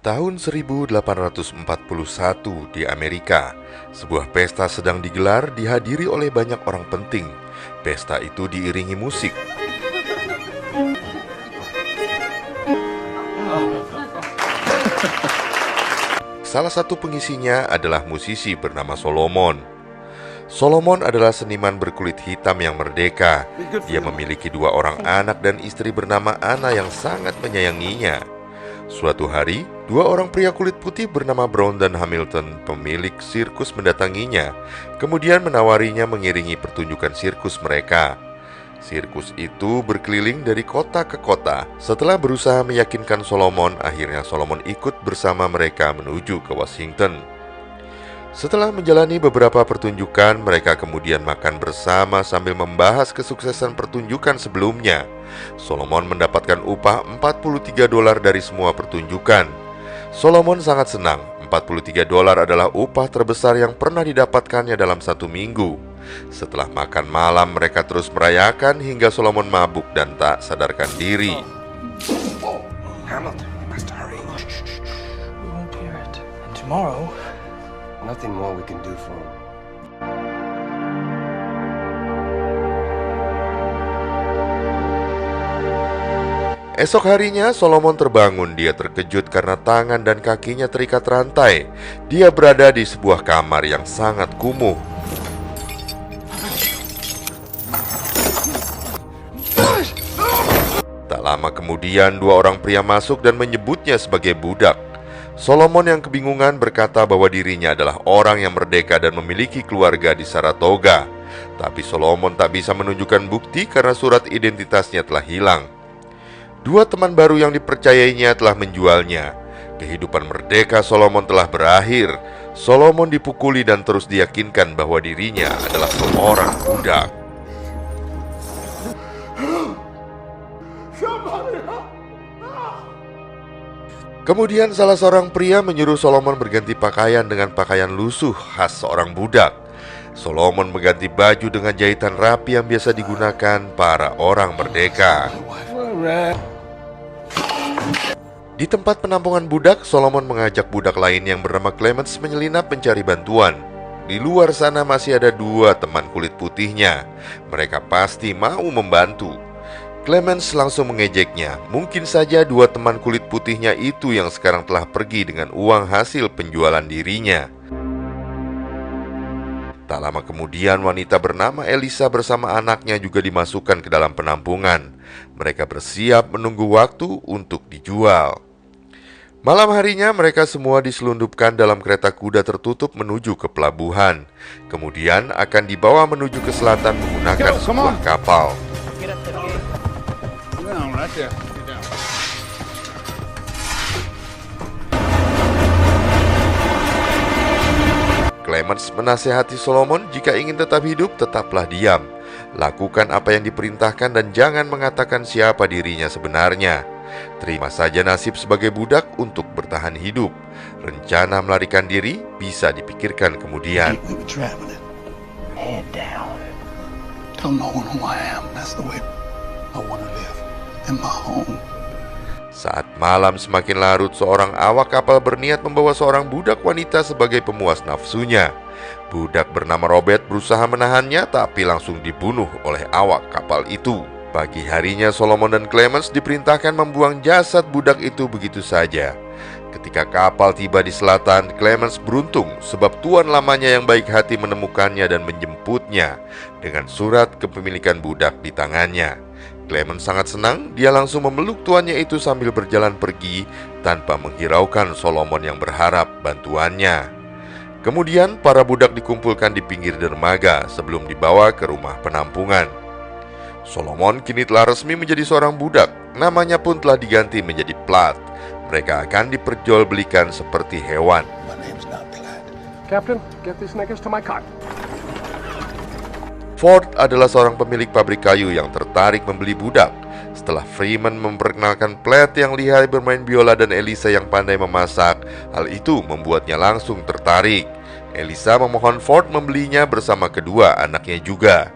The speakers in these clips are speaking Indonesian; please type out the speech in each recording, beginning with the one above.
Tahun 1841 di Amerika, sebuah pesta sedang digelar dihadiri oleh banyak orang penting. Pesta itu diiringi musik. Salah satu pengisinya adalah musisi bernama Solomon. Solomon adalah seniman berkulit hitam yang merdeka. Dia memiliki 2 orang anak dan istri bernama Anna yang sangat menyayanginya. Suatu hari, 2 orang pria kulit putih bernama Brown dan Hamilton, pemilik sirkus, mendatanginya, kemudian menawarinya mengiringi pertunjukan sirkus mereka. Sirkus itu berkeliling dari kota ke kota. Setelah berusaha meyakinkan Solomon, akhirnya Solomon ikut bersama mereka menuju ke Washington. Setelah menjalani beberapa pertunjukan, mereka kemudian makan bersama sambil membahas kesuksesan pertunjukan sebelumnya. Solomon mendapatkan upah $43 dari semua pertunjukan. Solomon sangat senang. $43 adalah upah terbesar yang pernah didapatkannya dalam 1 minggu. Setelah makan malam, mereka terus merayakan hingga Solomon mabuk dan tak sadarkan diri. Hamilton, we must hurry. We won't hear it. And tomorrow, Nothing more we can do for him. Esok harinya Solomon terbangun. Dia terkejut karena tangan dan kakinya terikat rantai. Dia berada di sebuah kamar yang sangat kumuh. Tak lama kemudian 2 orang pria masuk dan menyebutnya sebagai budak. Solomon yang kebingungan berkata bahwa dirinya adalah orang yang merdeka dan memiliki keluarga di Saratoga. Tapi Solomon tak bisa menunjukkan bukti karena surat identitasnya telah hilang. 2 teman baru yang dipercayainya telah menjualnya. Kehidupan merdeka Solomon telah berakhir. Solomon dipukuli dan terus diyakinkan bahwa dirinya adalah seorang budak. Kemudian salah seorang pria menyuruh Solomon berganti pakaian dengan pakaian lusuh khas seorang budak. Solomon mengganti baju dengan jahitan rapi yang biasa digunakan para orang merdeka. Di tempat penampungan budak, Solomon mengajak budak lain yang bernama Clemens menyelinap mencari bantuan. Di luar sana masih ada 2 teman kulit putihnya. Mereka pasti mau membantu. Clemens langsung mengejeknya. Mungkin saja 2 teman kulit putihnya itu yang sekarang telah pergi dengan uang hasil penjualan dirinya. Tak lama kemudian wanita bernama Elisa bersama anaknya juga dimasukkan ke dalam penampungan. Mereka bersiap menunggu waktu untuk dijual. Malam harinya mereka semua diselundupkan dalam kereta kuda tertutup menuju ke pelabuhan. Kemudian akan dibawa menuju ke selatan menggunakan sebuah kapal. Clemens menasihati Solomon, jika ingin tetap hidup, tetaplah diam. Lakukan apa yang diperintahkan dan jangan mengatakan siapa dirinya sebenarnya. Terima saja nasib sebagai budak untuk bertahan hidup. Rencana melarikan diri bisa dipikirkan kemudian. head down. Tell no one who I am. That's the way I want to live. In my home. Saat malam semakin larut, seorang awak kapal berniat membawa seorang budak wanita sebagai pemuas nafsunya. Budak bernama Robert berusaha menahannya, tapi langsung dibunuh oleh awak kapal itu. Pagi harinya Solomon dan Clemens diperintahkan membuang jasad budak itu begitu saja. Ketika kapal tiba di selatan, Clemens beruntung sebab tuan lamanya yang baik hati menemukannya dan menjemputnya dengan surat kepemilikan budak di tangannya. Clemens sangat senang. Dia langsung memeluk tuannya itu sambil berjalan pergi tanpa menghiraukan Solomon yang berharap bantuannya. Kemudian para budak dikumpulkan di pinggir dermaga sebelum dibawa ke rumah penampungan. Solomon kini telah resmi menjadi seorang budak. Namanya pun telah diganti menjadi Platt. Mereka akan diperjualbelikan seperti hewan. My name's not Platt. Captain, get these niggas to my cot. Ford adalah seorang pemilik pabrik kayu yang tertarik membeli budak. Setelah Freeman memperkenalkan Platt yang lihai bermain biola dan Elisa yang pandai memasak, hal itu membuatnya langsung tertarik. Elisa memohon Ford membelinya bersama kedua anaknya juga.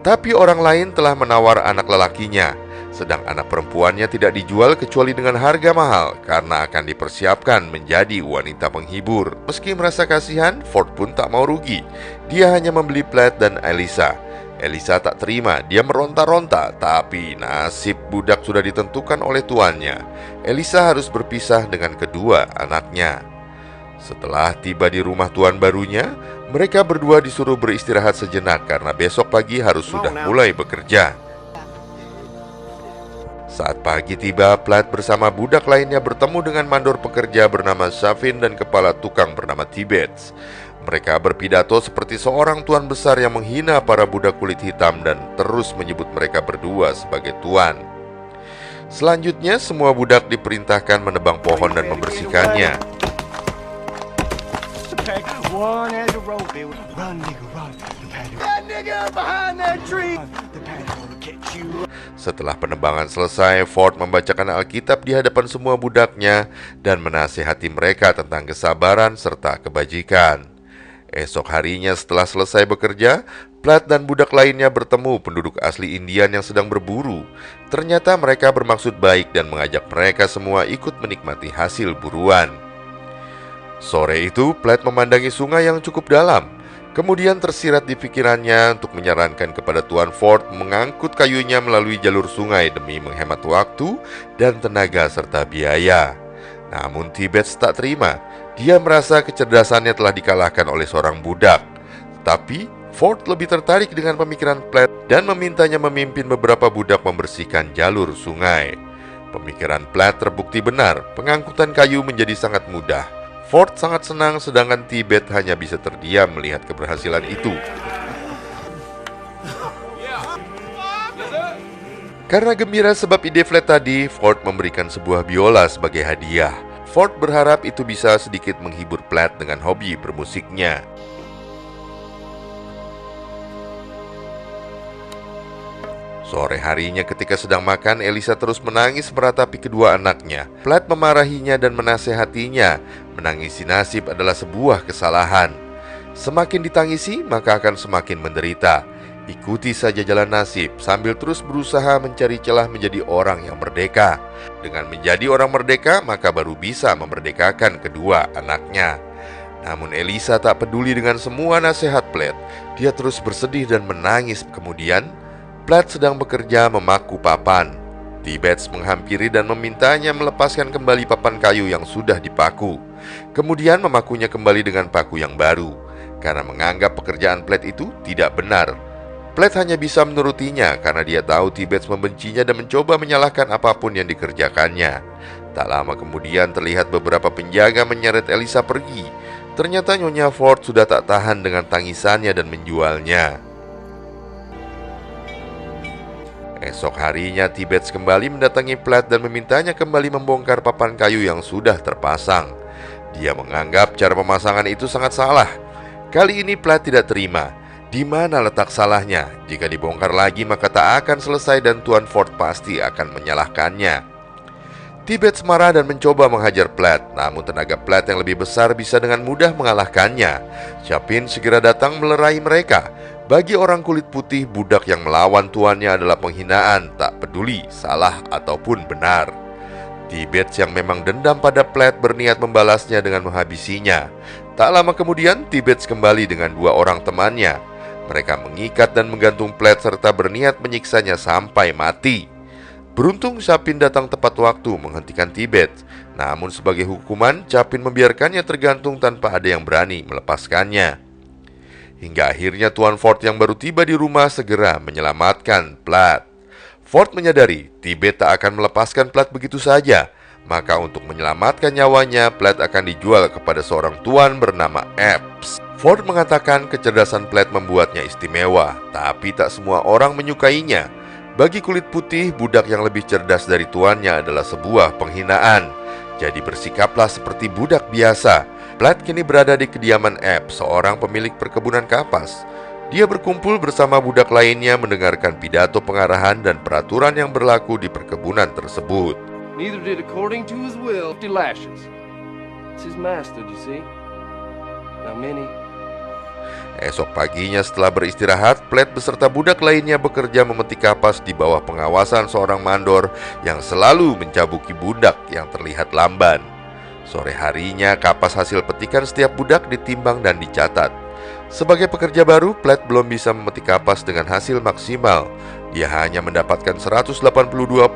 Tapi orang lain telah menawar anak lelakinya. sedang anak perempuannya tidak dijual kecuali dengan harga mahal karena akan dipersiapkan menjadi wanita penghibur. Meski merasa kasihan, Ford pun tak mau rugi. Dia hanya membeli Platt dan Elisa. Elisa tak terima, dia meronta-ronta, tapi nasib budak sudah ditentukan oleh tuannya. Elisa harus berpisah dengan kedua anaknya. Setelah tiba di rumah tuan barunya, mereka berdua disuruh beristirahat sejenak karena besok pagi harus sudah mulai bekerja. Saat pagi tiba, Platt bersama budak lainnya bertemu dengan mandor pekerja bernama Shavin dan kepala tukang bernama Tibbets. Mereka berpidato seperti seorang tuan besar yang menghina para budak kulit hitam dan terus menyebut mereka berdua sebagai tuan. Selanjutnya, semua budak diperintahkan menebang pohon dan membersihkannya. Setelah penebangan selesai, Ford membacakan Alkitab di hadapan semua budaknya dan menasihati mereka tentang kesabaran serta kebajikan. Esok harinya setelah selesai bekerja, Platt dan budak lainnya bertemu penduduk asli Indian yang sedang berburu. Ternyata mereka bermaksud baik dan mengajak mereka semua ikut menikmati hasil buruan. Sore itu, Platt memandangi sungai yang cukup dalam. Kemudian tersirat di pikirannya untuk menyarankan kepada Tuan Ford mengangkut kayunya melalui jalur sungai demi menghemat waktu dan tenaga serta biaya. Namun Tibbets tak terima. Dia merasa kecerdasannya telah dikalahkan oleh seorang budak. Tapi Ford lebih tertarik dengan pemikiran Platt dan memintanya memimpin beberapa budak membersihkan jalur sungai. Pemikiran Platt terbukti benar, pengangkutan kayu menjadi sangat mudah. Ford sangat senang sedangkan Tibbets hanya bisa terdiam melihat keberhasilan itu. Karena gembira sebab ide Flat tadi, Ford memberikan sebuah biola sebagai hadiah. Ford berharap itu bisa sedikit menghibur Platt dengan hobi bermusiknya. Sore harinya ketika sedang makan, Elisa terus menangis meratapi kedua anaknya. Platt memarahinya dan menasehatinya. Menangisi nasib adalah sebuah kesalahan. Semakin ditangisi, maka akan semakin menderita. Ikuti saja jalan nasib sambil terus berusaha mencari celah menjadi orang yang merdeka. Dengan menjadi orang merdeka, maka baru bisa memerdekakan kedua anaknya. Namun Elisa tak peduli dengan semua nasihat Platt. Dia terus bersedih dan menangis. Kemudian Platt sedang bekerja memaku papan. Tibbets menghampiri dan memintanya melepaskan kembali papan kayu yang sudah dipaku. Kemudian memakunya kembali dengan paku yang baru. Karena menganggap pekerjaan Platt itu tidak benar, Platt hanya bisa menurutinya karena dia tahu Tibbets membencinya dan mencoba menyalahkan apapun yang dikerjakannya. Tak lama kemudian terlihat beberapa penjaga menyeret Elisa pergi. Ternyata Nyonya Ford sudah tak tahan dengan tangisannya dan menjualnya. Esok harinya Tibbets kembali mendatangi Platt dan memintanya kembali membongkar papan kayu yang sudah terpasang. Dia menganggap cara pemasangan itu sangat salah. Kali ini Platt tidak terima. Di mana letak salahnya? Jika dibongkar lagi maka tak akan selesai dan Tuan Ford pasti akan menyalahkannya. Tibbets marah dan mencoba menghajar Platt, namun tenaga Platt yang lebih besar bisa dengan mudah mengalahkannya. Shavin segera datang melerai mereka. Bagi orang kulit putih, budak yang melawan tuannya adalah penghinaan, tak peduli salah ataupun benar. Tibbets yang memang dendam pada Platt berniat membalasnya dengan menghabisinya. Tak lama kemudian Tibbets kembali dengan dua orang temannya. Mereka mengikat dan menggantung Platt serta berniat menyiksanya sampai mati. Beruntung Shavin datang tepat waktu menghentikan Tibbets. Namun sebagai hukuman, Shavin membiarkannya tergantung tanpa ada yang berani melepaskannya. Hingga akhirnya Tuan Ford yang baru tiba di rumah segera menyelamatkan Platt. Ford menyadari Tibbets tak akan melepaskan Platt begitu saja. Maka untuk menyelamatkan nyawanya, Platt akan dijual kepada seorang tuan bernama Epps. Ford mengatakan kecerdasan Platt membuatnya istimewa, tapi tak semua orang menyukainya. Bagi kulit putih, budak yang lebih cerdas dari tuannya adalah sebuah penghinaan. Jadi bersikaplah seperti budak biasa. Platt kini berada di kediaman Epps, seorang pemilik perkebunan kapas. Dia berkumpul bersama budak lainnya mendengarkan pidato pengarahan dan peraturan yang berlaku di perkebunan tersebut. Neither did according to his will 50 lashes. It's his master, you see. Now, Minnie, Esok paginya setelah beristirahat, Platt beserta budak lainnya bekerja memetik kapas di bawah pengawasan seorang mandor yang selalu mencabuki budak yang terlihat lamban. Sore harinya, kapas hasil petikan setiap budak ditimbang dan dicatat. Sebagai pekerja baru, Platt belum bisa memetik kapas dengan hasil maksimal. Dia hanya mendapatkan 182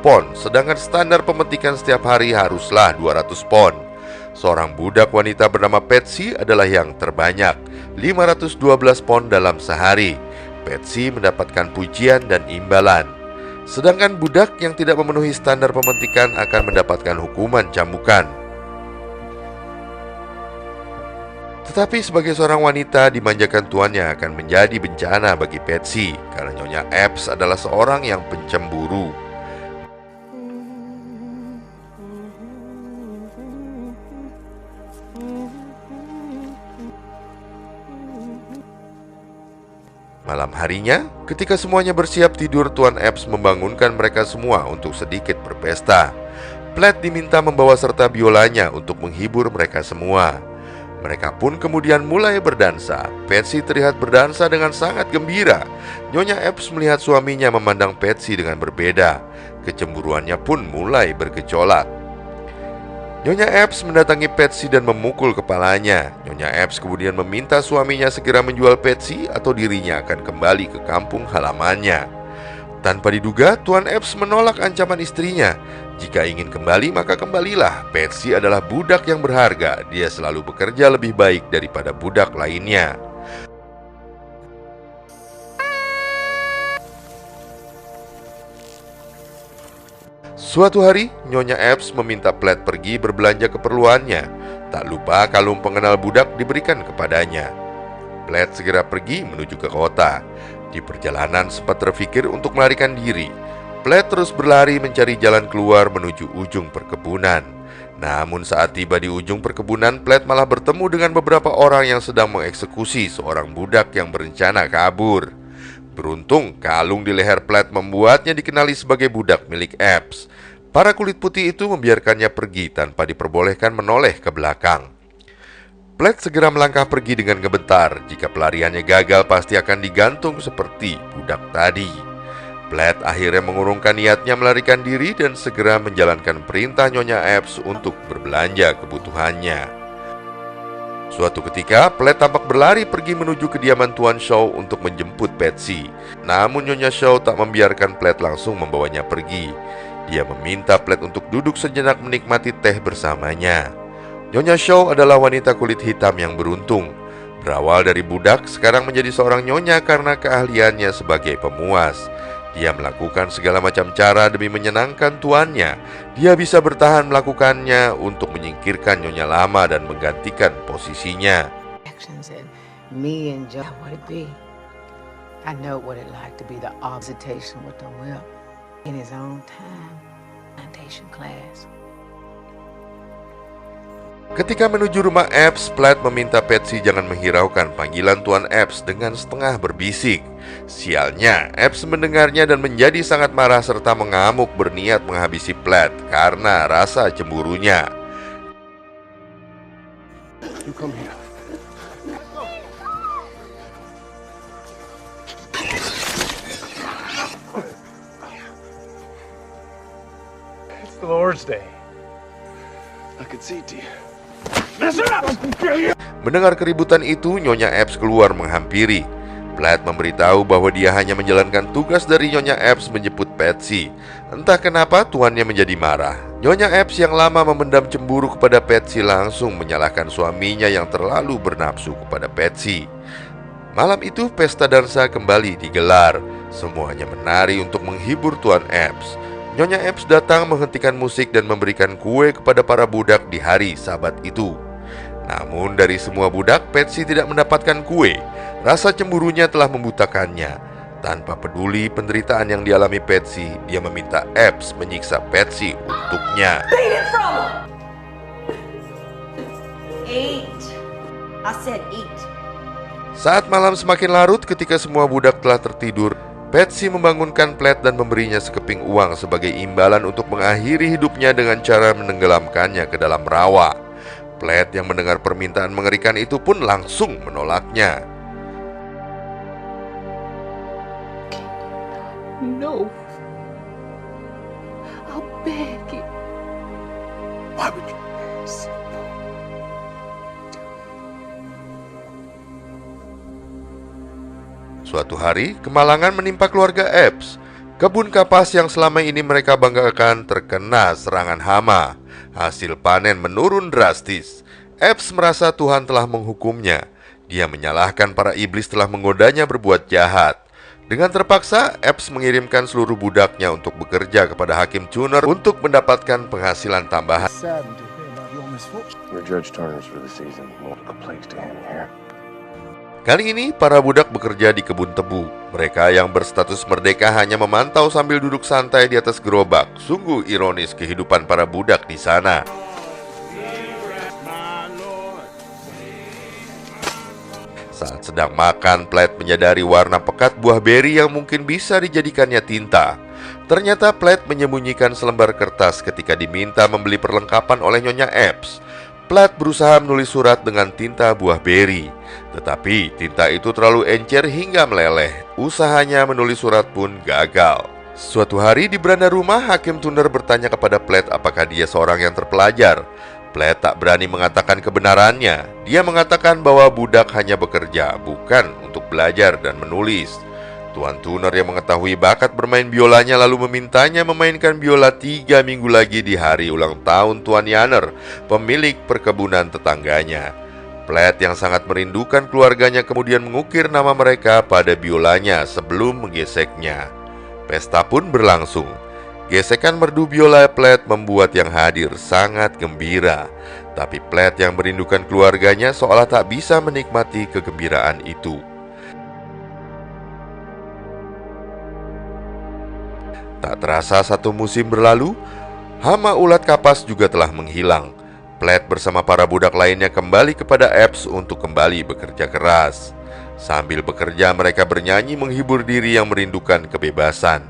pon, sedangkan standar pemetikan setiap hari haruslah 200 pon. Seorang budak wanita bernama Patsy adalah yang terbanyak, 512 pon dalam sehari. Patsy mendapatkan pujian dan imbalan. Sedangkan budak yang tidak memenuhi standar pemetikan akan mendapatkan hukuman cambukan. Tetapi sebagai seorang wanita, dimanjakan tuannya akan menjadi bencana bagi Patsy karena Nyonya Epps adalah seorang yang pencemburu. Malam harinya, ketika semuanya bersiap tidur, Tuan Epps membangunkan mereka semua untuk sedikit berpesta. Platt diminta membawa serta biolanya untuk menghibur mereka semua. Mereka pun kemudian mulai berdansa. Patsy terlihat berdansa dengan sangat gembira. Nyonya Epps melihat suaminya memandang Patsy dengan berbeda. Kecemburuannya pun mulai bergejolak. Nyonya Epps mendatangi Patsy dan memukul kepalanya. Nyonya Epps kemudian meminta suaminya segera menjual Patsy atau dirinya akan kembali ke kampung halamannya. Tanpa diduga, Tuan Epps menolak ancaman istrinya. Jika ingin kembali, maka kembalilah. Patsy adalah budak yang berharga. Dia selalu bekerja lebih baik daripada budak lainnya. Suatu hari, Nyonya Epps meminta Platt pergi berbelanja keperluannya. Tak lupa kalung pengenal budak diberikan kepadanya. Platt segera pergi menuju ke kota. Di perjalanan sempat terfikir untuk melarikan diri. Platt terus berlari mencari jalan keluar menuju ujung perkebunan. Namun saat tiba di ujung perkebunan, Platt malah bertemu dengan beberapa orang yang sedang mengeksekusi seorang budak yang berencana kabur. Beruntung, kalung di leher Platt membuatnya dikenali sebagai budak milik Epps. Para kulit putih itu membiarkannya pergi tanpa diperbolehkan menoleh ke belakang. Platt segera melangkah pergi dengan gemetar. Jika pelariannya gagal, pasti akan digantung seperti budak tadi. Platt akhirnya mengurungkan niatnya melarikan diri dan segera menjalankan perintah Nyonya Epps untuk berbelanja kebutuhannya. Suatu ketika, Platt tampak berlari pergi menuju kediaman Tuan Shaw untuk menjemput Patsy. Namun Nyonya Shaw tak membiarkan Platt langsung membawanya pergi. Dia meminta Platt untuk duduk sejenak menikmati teh bersamanya. Nyonya Shaw adalah wanita kulit hitam yang beruntung. Berawal dari budak, sekarang menjadi seorang nyonya karena keahliannya sebagai pemuas. Dia melakukan segala macam cara demi menyenangkan tuannya. Dia bisa bertahan melakukannya untuk menyingkirkan nyonya lama dan menggantikan posisinya. And me and Joe, what it be? I know what it like to be the observation with the will in his own time. Plantation class. Ketika menuju rumah Epps, Platt meminta Patsy jangan menghiraukan panggilan Tuan Epps dengan setengah berbisik. Sialnya, Epps mendengarnya dan menjadi sangat marah serta mengamuk berniat menghabisi Platt karena rasa cemburunya. You come here. It's the Lord's Day. I could see it, dear. Mendengar keributan itu, Nyonya Epps keluar menghampiri. Platt memberitahu bahwa dia hanya menjalankan tugas dari Nyonya Epps menjemput Patsy. Entah kenapa tuannya menjadi marah. Nyonya Epps yang lama memendam cemburu kepada Patsy langsung menyalahkan suaminya yang terlalu bernafsu kepada Patsy. Malam itu pesta dansa kembali digelar. Semuanya menari untuk menghibur Tuan Epps. Nyonya Epps datang menghentikan musik dan memberikan kue kepada para budak di hari Sabat itu. Namun dari semua budak, Patsy tidak mendapatkan kue. Rasa cemburunya telah membutakannya. Tanpa peduli penderitaan yang dialami Patsy, dia meminta Epps menyiksa Patsy untuknya. Beat it from him! Eat. I said eat. Saat malam semakin larut, ketika semua budak telah tertidur, Patsy membangunkan Platt dan memberinya sekeping uang sebagai imbalan untuk mengakhiri hidupnya dengan cara menenggelamkannya ke dalam rawa. Platt yang mendengar permintaan mengerikan itu pun langsung menolaknya. No. I'll beg you. Why would you? Suatu hari, kemalangan menimpa keluarga Epps. Kebun kapas yang selama ini mereka banggakan terkena serangan hama. Hasil panen menurun drastis. Epps merasa Tuhan telah menghukumnya. Dia menyalahkan para iblis telah menggodanya berbuat jahat. Dengan terpaksa, Epps mengirimkan seluruh budaknya untuk bekerja kepada Hakim Tuner untuk mendapatkan penghasilan tambahan. Saddened to hear about your misfortune. We're Judge Turners for the season. Multiple complaints to him here. Kali ini, para budak bekerja di kebun tebu. Mereka yang berstatus merdeka hanya memantau sambil duduk santai di atas gerobak. Sungguh ironis kehidupan para budak di sana. Saat sedang makan, Platt menyadari warna pekat buah beri yang mungkin bisa dijadikannya tinta. Ternyata Platt menyembunyikan selembar kertas ketika diminta membeli perlengkapan oleh Nyonya Epps. Platt berusaha menulis surat dengan tinta buah beri, tetapi tinta itu terlalu encer hingga meleleh. Usahanya menulis surat pun gagal. Suatu hari di beranda rumah, Hakim Tuner bertanya kepada Platt apakah dia seorang yang terpelajar. Platt tak berani mengatakan kebenarannya. Dia mengatakan bahwa budak hanya bekerja, bukan untuk belajar dan menulis. Tuan Tuner yang mengetahui bakat bermain biolanya lalu memintanya memainkan biola 3 minggu lagi di hari ulang tahun Tuan Yanner, pemilik perkebunan tetangganya. Platt yang sangat merindukan keluarganya kemudian mengukir nama mereka pada biolanya sebelum menggeseknya. Pesta pun berlangsung. Gesekan merdu biola Platt membuat yang hadir sangat gembira. Tapi Platt yang merindukan keluarganya seolah tak bisa menikmati kegembiraan itu. Tak terasa satu musim berlalu, hama ulat kapas juga telah menghilang. Platt bersama para budak lainnya kembali kepada Epps untuk kembali bekerja keras. Sambil bekerja mereka bernyanyi menghibur diri yang merindukan kebebasan.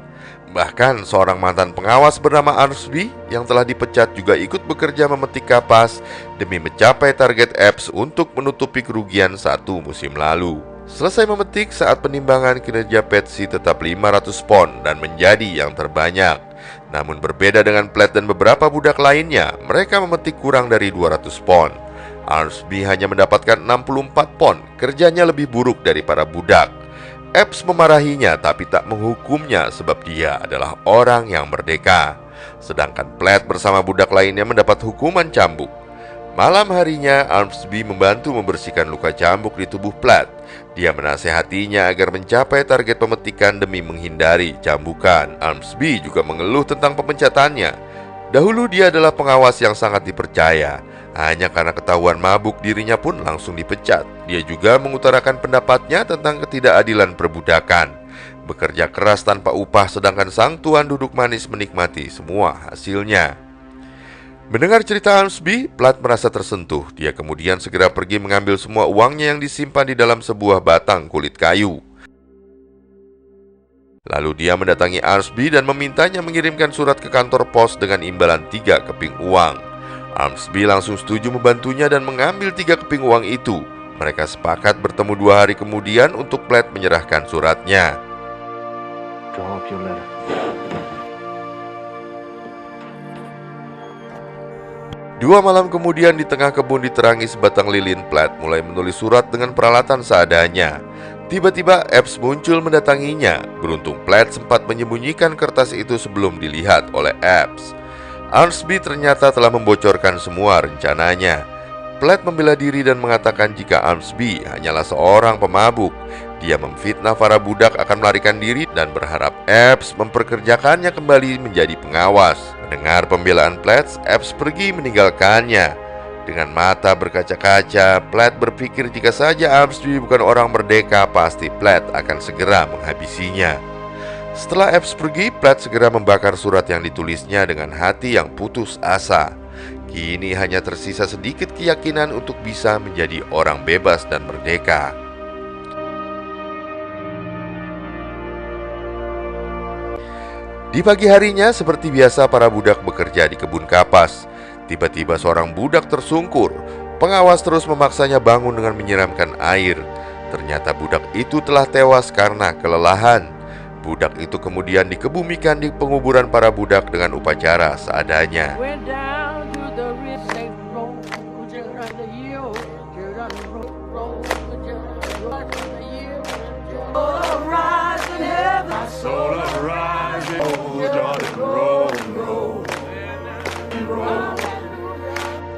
Bahkan seorang mantan pengawas bernama Arsby yang telah dipecat juga ikut bekerja memetik kapas demi mencapai target Epps untuk menutupi kerugian satu musim lalu. Selesai memetik, saat penimbangan kinerja Patsy tetap 500 pon dan menjadi yang terbanyak. Namun berbeda dengan Platt dan beberapa budak lainnya, mereka memetik kurang dari 200 pon. Arsby hanya mendapatkan 64 pon, kerjanya lebih buruk dari para budak. Epps memarahinya tapi tak menghukumnya sebab dia adalah orang yang merdeka. Sedangkan Platt bersama budak lainnya mendapat hukuman cambuk. Malam harinya, Arsby membantu membersihkan luka cambuk di tubuh Platt. Dia menasehatinya agar mencapai target pemetikan demi menghindari cambukan. Arsby juga mengeluh tentang pemencatannya. Dahulu dia adalah pengawas yang sangat dipercaya. Hanya karena ketahuan mabuk, dirinya pun langsung dipecat. Dia juga mengutarakan pendapatnya tentang ketidakadilan perbudakan. Bekerja keras tanpa upah sedangkan sang tuan duduk manis menikmati semua hasilnya. Mendengar cerita Arsby, Platt merasa tersentuh. Dia kemudian segera pergi mengambil semua uangnya yang disimpan di dalam sebuah batang kulit kayu. Lalu dia mendatangi Arsby dan memintanya mengirimkan surat ke kantor pos dengan imbalan 3 keping uang. Arsby langsung setuju membantunya dan mengambil 3 keping uang itu. Mereka sepakat bertemu 2 hari kemudian untuk Platt menyerahkan suratnya. Draw up your letter. 2 malam kemudian di tengah kebun diterangi sebatang lilin, Platt mulai menulis surat dengan peralatan seadanya. Tiba-tiba Epps muncul mendatanginya. Beruntung Platt sempat menyembunyikan kertas itu sebelum dilihat oleh Epps. Arsby ternyata telah membocorkan semua rencananya. Platt membela diri dan mengatakan jika Arsby hanyalah seorang pemabuk. Dia memfitnah para budak akan melarikan diri dan berharap Epps memperkerjakannya kembali menjadi pengawas. Mendengar pembelaan Platt, Epps pergi meninggalkannya. Dengan mata berkaca-kaca, Platt berpikir jika saja Arsby bukan orang merdeka, pasti Platt akan segera menghabisinya. Setelah Epps pergi, Platt segera membakar surat yang ditulisnya dengan hati yang putus asa. Kini hanya tersisa sedikit keyakinan untuk bisa menjadi orang bebas dan merdeka. Di pagi harinya, seperti biasa para budak bekerja di kebun kapas. Tiba-tiba seorang budak tersungkur. Pengawas terus memaksanya bangun dengan menyiramkan air. Ternyata budak itu telah tewas karena kelelahan. Budak itu kemudian dikebumikan di penguburan para budak dengan upacara seadanya.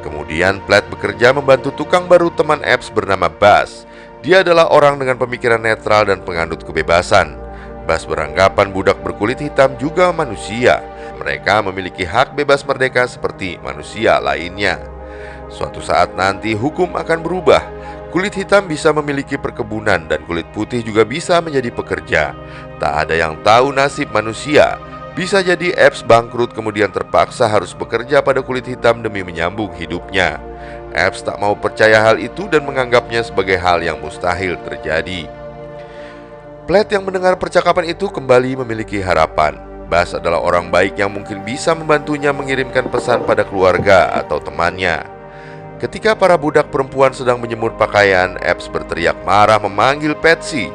Kemudian Platt bekerja membantu tukang baru teman Epps bernama Buzz. Dia adalah orang dengan pemikiran netral dan penganut kebebasan. Buzz beranggapan budak berkulit hitam juga manusia. Mereka memiliki hak bebas merdeka seperti manusia lainnya. Suatu saat nanti hukum akan berubah. Kulit hitam bisa memiliki perkebunan dan kulit putih juga bisa menjadi pekerja. Tak ada yang tahu nasib manusia. Bisa jadi Epps bangkrut kemudian terpaksa harus bekerja pada kulit hitam demi menyambung hidupnya. Epps tak mau percaya hal itu dan menganggapnya sebagai hal yang mustahil terjadi. Platt yang mendengar percakapan itu kembali memiliki harapan. Buzz adalah orang baik yang mungkin bisa membantunya mengirimkan pesan pada keluarga atau temannya. Ketika para budak perempuan sedang menjemur pakaian, Epps berteriak marah memanggil Patsy.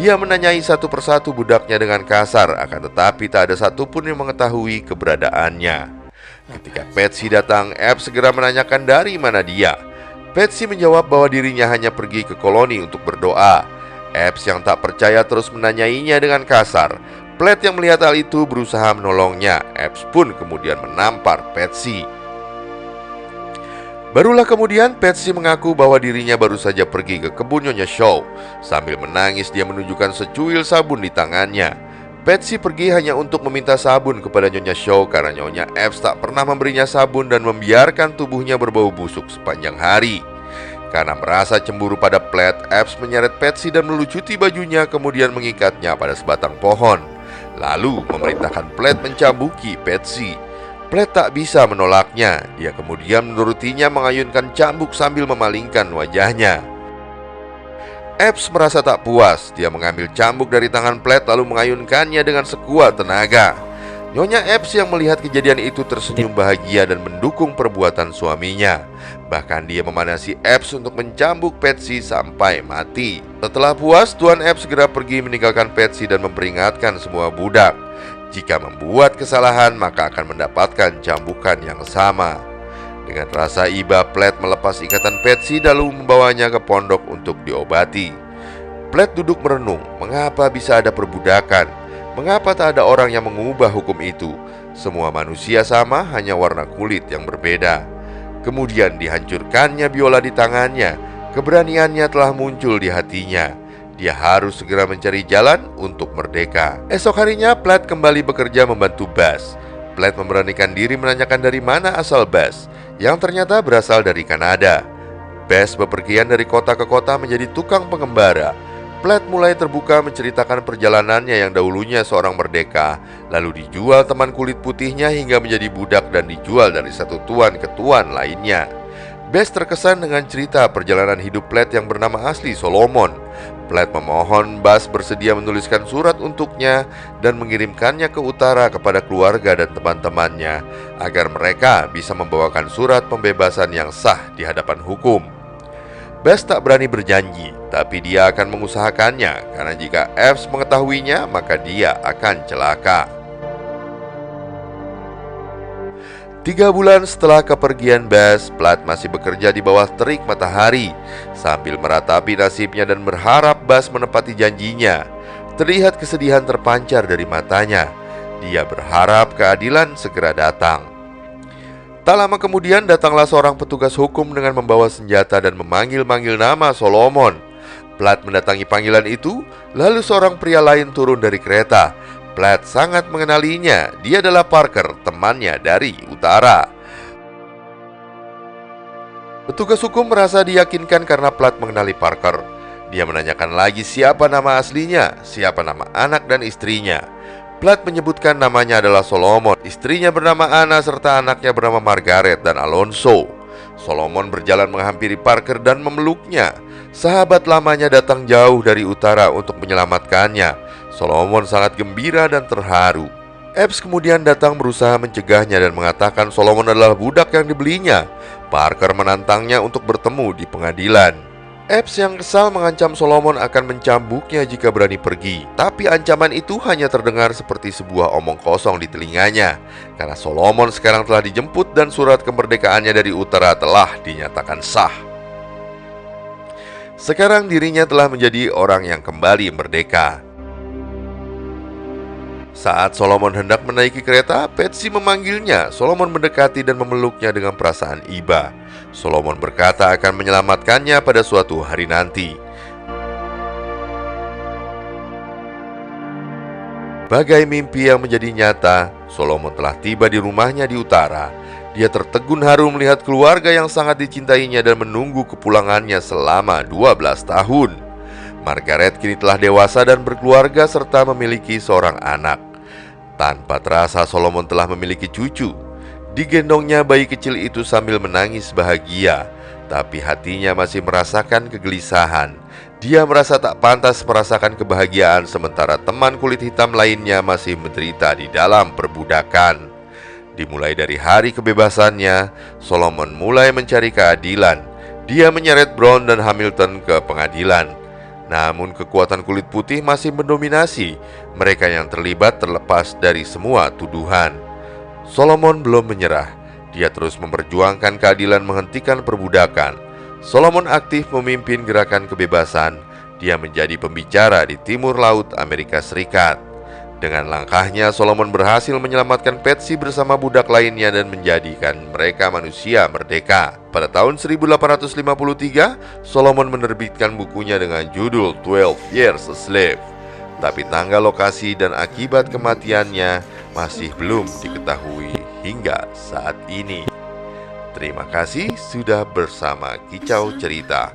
Dia menanyai satu persatu budaknya dengan kasar, akan tetapi tak ada satupun yang mengetahui keberadaannya. Ketika Patsy datang, Epps segera menanyakan dari mana dia. Patsy menjawab bahwa dirinya hanya pergi ke koloni untuk berdoa. Epps yang tak percaya terus menanyainya dengan kasar. Platt yang melihat hal itu berusaha menolongnya. Epps pun kemudian menampar Patsy. Barulah kemudian Patsy mengaku bahwa dirinya baru saja pergi ke kebun Nyonya Shaw. Sambil menangis dia menunjukkan secuil sabun di tangannya. Patsy pergi hanya untuk meminta sabun kepada Nyonya Shaw karena Nyonya Epps tak pernah memberinya sabun dan membiarkan tubuhnya berbau busuk sepanjang hari. Karena merasa cemburu pada Platt, Epps menyeret Patsy dan melucuti bajunya kemudian mengikatnya pada sebatang pohon. Lalu memerintahkan Platt mencambuki Patsy. Platt tak bisa menolaknya. Dia kemudian menurutinya mengayunkan cambuk sambil memalingkan wajahnya. Epps merasa tak puas. Dia mengambil cambuk dari tangan Platt lalu mengayunkannya dengan sekuat tenaga. Nyonya Epps yang melihat kejadian itu tersenyum bahagia dan mendukung perbuatan suaminya. Bahkan dia memanasi Epps untuk mencambuk Patsy sampai mati. Setelah puas, Tuan Epps segera pergi meninggalkan Patsy dan memperingatkan semua budak. Jika membuat kesalahan, maka akan mendapatkan cambukan yang sama. Dengan rasa iba, Platt melepas ikatan Patsy lalu membawanya ke pondok untuk diobati. Platt duduk merenung, mengapa bisa ada perbudakan? Mengapa tak ada orang yang mengubah hukum itu? Semua manusia sama, hanya warna kulit yang berbeda. Kemudian dihancurkannya biola di tangannya. Keberaniannya telah muncul di hatinya. Dia harus segera mencari jalan untuk merdeka. Esok harinya Platt kembali bekerja membantu Buzz. Platt memberanikan diri menanyakan dari mana asal Buzz, yang ternyata berasal dari Kanada. Buzz bepergian dari kota ke kota menjadi tukang pengembara. Platt mulai terbuka menceritakan perjalanannya yang dahulunya seorang merdeka, lalu dijual teman kulit putihnya hingga menjadi budak dan dijual dari satu tuan ke tuan lainnya. Buzz terkesan dengan cerita perjalanan hidup Platt yang bernama asli Solomon. Platt memohon Buzz bersedia menuliskan surat untuknya dan mengirimkannya ke utara kepada keluarga dan teman-temannya agar mereka bisa membawakan surat pembebasan yang sah di hadapan hukum. Buzz tak berani berjanji, tapi dia akan mengusahakannya karena jika Epps mengetahuinya maka dia akan celaka. 3 bulan setelah kepergian Buzz, Platt masih bekerja di bawah terik matahari sambil meratapi nasibnya dan berharap Buzz menepati janjinya. Terlihat kesedihan terpancar dari matanya. Dia berharap keadilan segera datang. Tak lama kemudian datanglah seorang petugas hukum dengan membawa senjata dan memanggil-manggil nama Solomon. Platt mendatangi panggilan itu, lalu seorang pria lain turun dari kereta. Platt sangat mengenalinya. Dia adalah Parker, temannya dari utara. Petugas hukum merasa diyakinkan karena Platt mengenali Parker. Dia menanyakan lagi siapa nama aslinya, siapa nama anak dan istrinya. Platt menyebutkan namanya adalah Solomon, istrinya bernama Anna serta anaknya bernama Margaret dan Alonso. Solomon berjalan menghampiri Parker dan memeluknya. Sahabat lamanya datang jauh dari utara untuk menyelamatkannya. Solomon sangat gembira dan terharu. Epps kemudian datang berusaha mencegahnya dan mengatakan Solomon adalah budak yang dibelinya. Parker menantangnya untuk bertemu di pengadilan. Epps yang kesal mengancam Solomon akan mencambuknya jika berani pergi. Tapi ancaman itu hanya terdengar seperti sebuah omong kosong di telinganya, karena Solomon sekarang telah dijemput dan surat kemerdekaannya dari utara telah dinyatakan sah. Sekarang dirinya telah menjadi orang yang kembali merdeka. Saat Solomon hendak menaiki kereta, Patsy memanggilnya. Solomon mendekati dan memeluknya dengan perasaan iba. Solomon berkata akan menyelamatkannya pada suatu hari nanti. Bagai mimpi yang menjadi nyata, Solomon telah tiba di rumahnya di utara. Dia tertegun haru melihat keluarga yang sangat dicintainya dan menunggu kepulangannya selama 12 tahun. Margaret kini telah dewasa dan berkeluarga serta memiliki seorang anak. Tanpa terasa Solomon telah memiliki cucu. Digendongnya bayi kecil itu sambil menangis bahagia, tapi hatinya masih merasakan kegelisahan. Dia merasa tak pantas merasakan kebahagiaan sementara teman kulit hitam lainnya masih menderita di dalam perbudakan. Dimulai dari hari kebebasannya, Solomon mulai mencari keadilan. Dia menyeret Brown dan Hamilton ke pengadilan. Namun kekuatan kulit putih masih mendominasi. Mereka yang terlibat terlepas dari semua tuduhan. Solomon belum menyerah. Dia terus memperjuangkan keadilan menghentikan perbudakan. Solomon aktif memimpin gerakan kebebasan. Dia menjadi pembicara di timur laut Amerika Serikat. Dengan langkahnya, Solomon berhasil menyelamatkan Patsy bersama budak lainnya dan menjadikan mereka manusia merdeka. Pada tahun 1853, Solomon menerbitkan bukunya dengan judul 12 Years a Slave. Tapi tanggal, lokasi, dan akibat kematiannya masih belum diketahui hingga saat ini. Terima kasih sudah bersama Kicau Cerita.